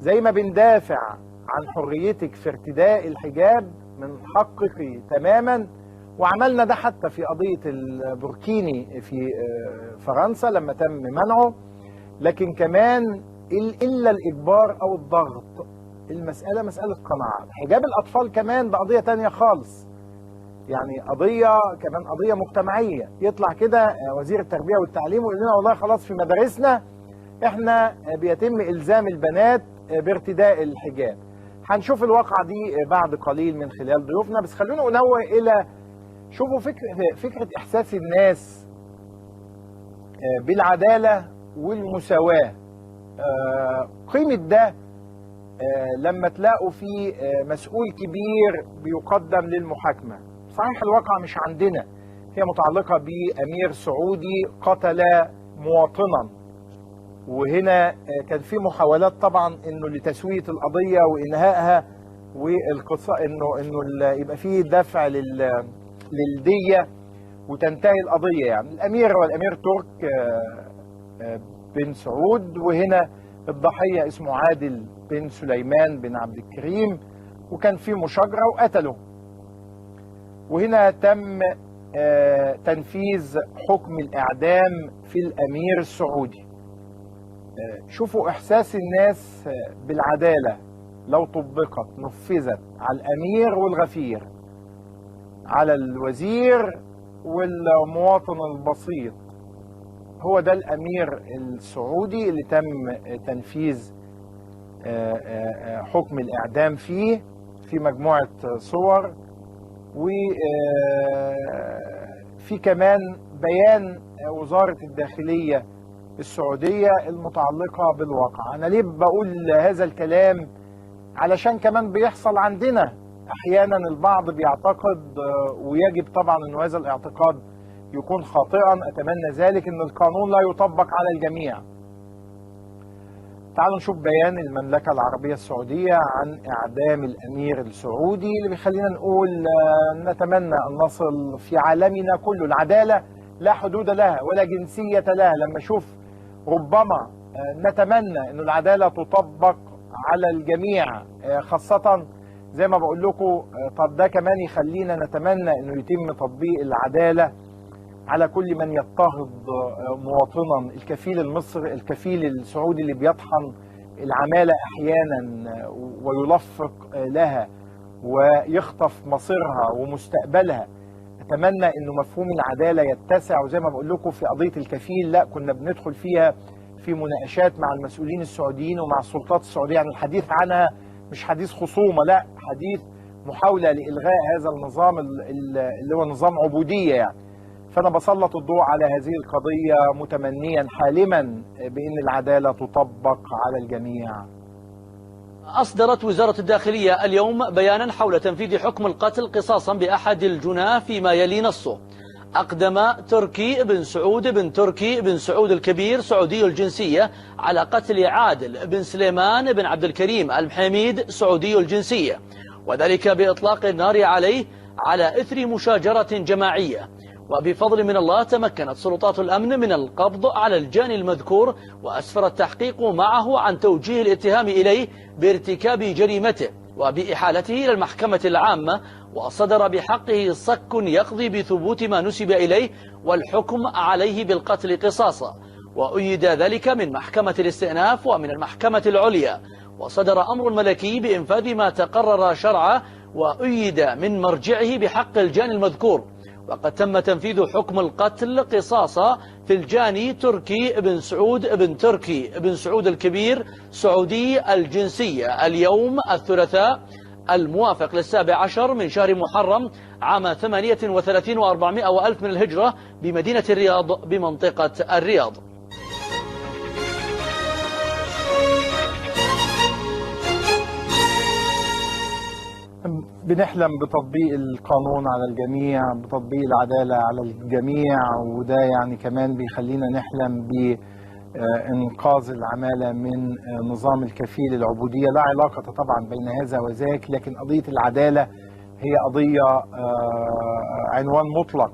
زي ما بندافع عن حريتك في ارتداء الحجاب من حقك تماما، وعملنا ده حتى في قضية البوركيني في فرنسا لما تم منعه، لكن كمان إلا الإجبار أو الضغط. المسألة مسألة قناعة. حجاب الأطفال كمان ده قضية تانية خالص، يعني قضية كمان قضية مجتمعية. يطلع كده وزير التربية والتعليم ويقول لنا والله خلاص في مدارسنا احنا بيتم إلزام البنات بارتداء الحجاب. هنشوف الواقعة دي بعد قليل من خلال ضيوفنا، بس خلونا ننوه إلى شوفوا فكرة إحساس الناس بالعدالة والمساواة. قيمة ده لما تلاقوا في مسؤول كبير بيقدم للمحاكمة. صحيح الواقعة مش عندنا، هي متعلقة بأمير سعودي قتل مواطنا، وهنا كان في محاولات طبعا انه لتسوية القضية وانهائها، والقصة انه يبقى فيه دفع للدية وتنتهي القضية. يعني الامير هو الامير ترك بن سعود، وهنا الضحية اسمه عادل بن سليمان بن عبد الكريم، وكان في مشاجرة وقتله. وهنا تم تنفيذ حكم الإعدام في الأمير السعودي. شوفوا إحساس الناس بالعدالة لو طبقت نفذت على الأمير والغفير، على الوزير والمواطن البسيط. هو ده الأمير السعودي اللي تم تنفيذ حكم الإعدام فيه، في مجموعة صور. وفي كمان بيان وزارة الداخلية السعودية المتعلقة بالواقع. أنا ليه بقول هذا الكلام؟ علشان كمان بيحصل عندنا أحيانا البعض بيعتقد، ويجب طبعا أن هذا الاعتقاد يكون خاطئا، أتمنى ذلك، أن القانون لا يطبق على الجميع. تعالوا نشوف بيان المملكة العربية السعودية عن إعدام الأمير السعودي، اللي بيخلينا نقول نتمنى أن نصل في عالمنا كله. العدالة لا حدود لها ولا جنسية لها. لما أشوف ربما نتمنى أن العدالة تطبق على الجميع، خاصة زي ما بقول لكم. طب ده كمان يخلينا نتمنى أنه يتم تطبيق العدالة على كل من يضطهد مواطنا. الكفيل المصري، الكفيل السعودي اللي بيطحن العمالة أحيانا ويلفق لها ويخطف مصيرها ومستقبلها. أتمنى أنه مفهوم العدالة يتسع. وزي ما بقول لكم في قضية الكفيل، لا كنا بندخل فيها في مناقشات مع المسؤولين السعوديين ومع السلطات السعودية. يعني الحديث عنها مش حديث خصومة، لا حديث محاولة لإلغاء هذا النظام اللي هو نظام عبودية يعني. فأنا بسلط الضوء على هذه القضية متمنيا حالما بأن العدالة تطبق على الجميع. أصدرت وزارة الداخلية اليوم بيانا حول تنفيذ حكم القتل قصاصا بأحد الجناه فيما يلي نصه. أقدم تركي بن سعود بن تركي بن سعود الكبير سعودي الجنسية على قتل عادل بن سليمان بن عبد الكريم المحميد سعودي الجنسية، وذلك بإطلاق النار عليه على إثر مشاجرة جماعية. وبفضل من الله تمكنت سلطات الأمن من القبض على الجاني المذكور، وأسفر التحقيق معه عن توجيه الاتهام إليه بارتكاب جريمته وبإحالته إلى المحكمة العامة، وصدر بحقه صك يقضي بثبوت ما نسب إليه والحكم عليه بالقتل قصاصا، وأيد ذلك من محكمة الاستئناف ومن المحكمة العليا، وصدر أمر ملكي بإنفاذ ما تقرر شرعا، وأيد من مرجعه بحق الجاني المذكور. وقد تم تنفيذ حكم القتل قصاصا في الجاني تركي بن سعود بن تركي بن سعود الكبير سعودي الجنسية اليوم الثلاثاء الموافق ل17 من شهر محرم عام 38 و400 وألف من الهجرة بمدينة الرياض بمنطقة الرياض. بنحلم بتطبيق القانون على الجميع، بتطبيق العدالة على الجميع، وده يعني كمان بيخلينا نحلم بإنقاذ العمالة من نظام الكفيل العبودية. لا علاقة طبعا بين هذا وذاك، لكن قضية العدالة هي قضية عنوان مطلق،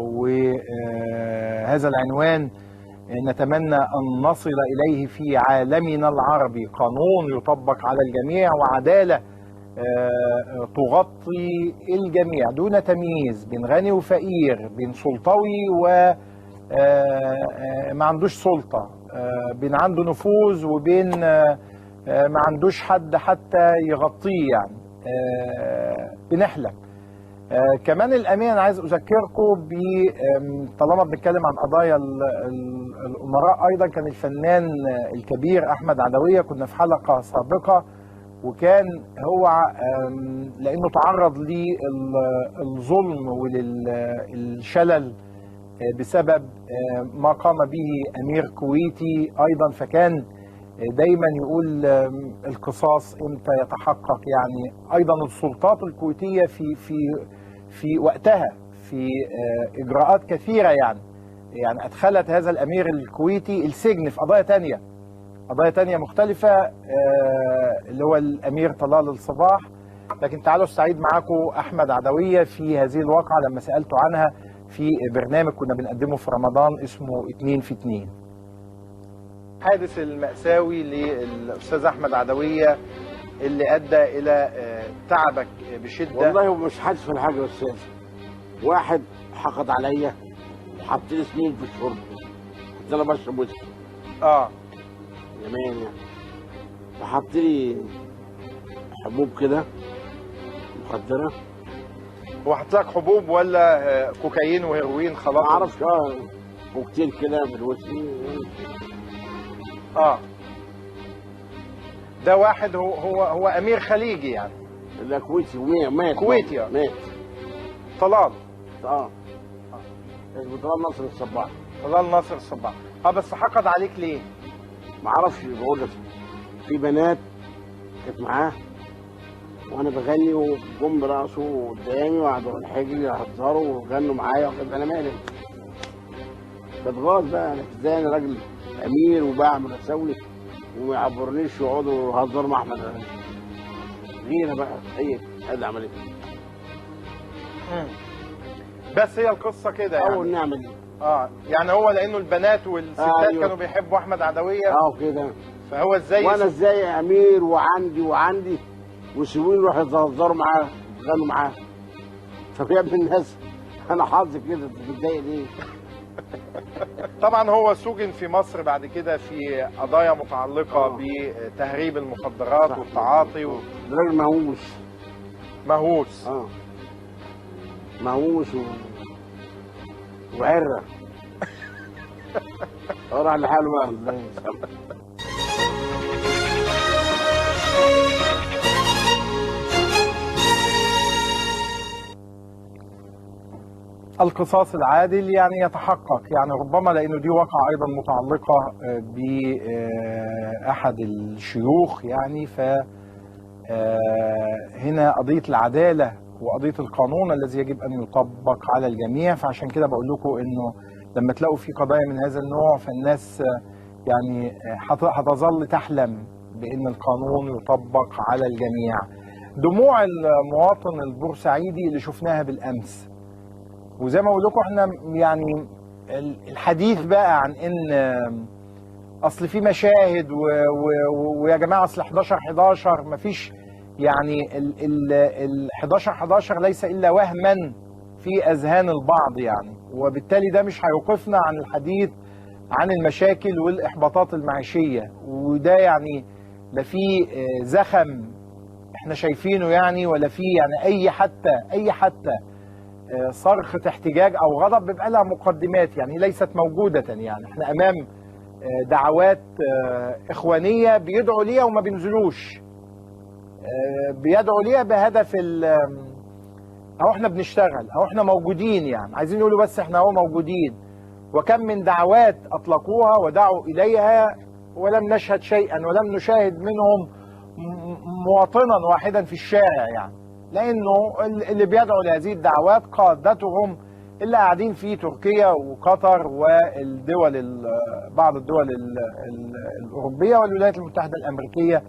وهذا العنوان نتمنى أن نصل إليه في عالمنا العربي، قانون يطبق على الجميع وعدالة تغطي الجميع دون تمييز بين غني وفقير، بين سلطوي و ما عندوش سلطة، بين عنده نفوذ وبين ما عندوش حد حتى يغطيه يعني. بنحلم كمان الأمين. أنا عايز أذكركم طالما بنتكلم عن قضايا الأمراء، أيضا كان الفنان الكبير أحمد عدوية، كنا في حلقة سابقة وكان هو لأنه تعرض للظلم وللشلل بسبب ما قام به أمير كويتي أيضا، فكان دايما يقول القصاص امتى يتحقق. يعني ايضا السلطات الكويتيه في وقتها في اجراءات كثيره يعني ادخلت هذا الامير الكويتي السجن في قضايا تانية مختلفه، اللي هو الامير طلال الصباح. لكن تعالوا استعيد معاكم احمد عدويه في هذه الواقعه لما سالته عنها في برنامج كنا بنقدمه في رمضان اسمه 2 في 2. الحادث المأساوي للأستاذ أحمد عدوية اللي أدى إلى تعبك بشدة. والله مش حادث ولا حاجة يا أستاذ. واحد حقد عليا وحط لي سنين في الشرب، كنت أنا بشرب ويسكي. زمان يعني. فحط لي حبوب كده مخدرة. هو حط لك حبوب ولا كوكايين وهيروين خلاص؟ ما أعرفش. كوكتيل كده بالويسكي. ده واحد هو امير خليجي يعني. لا كويتي ومات. كويتي مات. طلال. اسمه طلال ناصر الصباح. طلال ناصر الصباح. بس حقد عليك ليه؟ ما اعرفش. بقول لك في بنات كانت معاه وانا بغني وجم براسه قدامي وقعدوا على الحجر يهزروا وغنوا معايا وكده. انا مالي؟ بتغاظ بقى. انا ازاي انا راجل امير وبعمل اسوي وما يعبرنيش ويقعدوا يهزروا مع احمد غيره بقى. هذه عمليه. بس هي القصه كده يعني. اول نعمه دي. يعني هو لانه البنات والستات أيوه. كانوا بيحبوا احمد عدويه. كده. فهو ازاي وانا ازاي امير وعندي ويسيبوني يروحوا يهزروا معاه يغنوا معاه. طب يا ابن الناس انا حظي كده، بتضايق ليه؟ طبعا هو سجن في مصر بعد كده في قضايا متعلقة بتهريب المخدرات والتعاطي راجل مهووس. مهووس وعرة. راح لحاله بقى. الله يسلمك. القصاص العادل يعني يتحقق، يعني ربما لأنه دي واقعة أيضا متعلقة بأحد الشيوخ يعني. فهنا قضية العدالة وقضية القانون الذي يجب أن يطبق على الجميع. فعشان كده بقول لكم إنه لما تلاقوا في قضايا من هذا النوع فالناس يعني هتظل تحلم بأن القانون يطبق على الجميع. دموع المواطن البورسعيدي اللي شفناها بالأمس، وزي ما بقول لكم احنا يعني الحديث بقى عن ان اصل في مشاهد ويا جماعه اصل 11/11 مفيش، يعني ال 11/11 ليس الا وهما في اذهان البعض يعني. وبالتالي ده مش هيوقفنا عن الحديث عن المشاكل والاحباطات المعيشيه، وده يعني لا في زخم احنا شايفينه يعني، ولا في يعني اي حتى صرخة احتجاج او غضب بيبقى لها مقدمات يعني ليست موجودة. يعني احنا امام دعوات اخوانية بيدعوا ليها وما بينزلوش، بيدعوا ليها بهدف اهو احنا بنشتغل اهو احنا موجودين، يعني عايزين يقولوا بس احنا اهو موجودين. وكم من دعوات اطلقوها ودعوا اليها ولم نشهد شيئا ولم نشاهد منهم مواطنا واحدا في الشارع يعني. لانه اللي بيدعوا لهذه الدعوات قادتهم اللي قاعدين في تركيا وقطر والدول بعض الدول الاوروبيه والولايات المتحده الامريكيه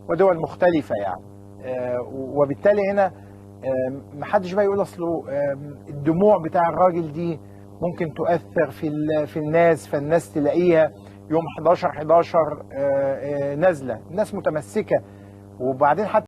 ودول مختلفه يعني. وبالتالي هنا محدش بقى يقول اصله الدموع بتاع الراجل دي ممكن تؤثر في الناس، فالناس تلاقيها يوم 11/11 نازله، الناس متمسكه. وبعدين حتى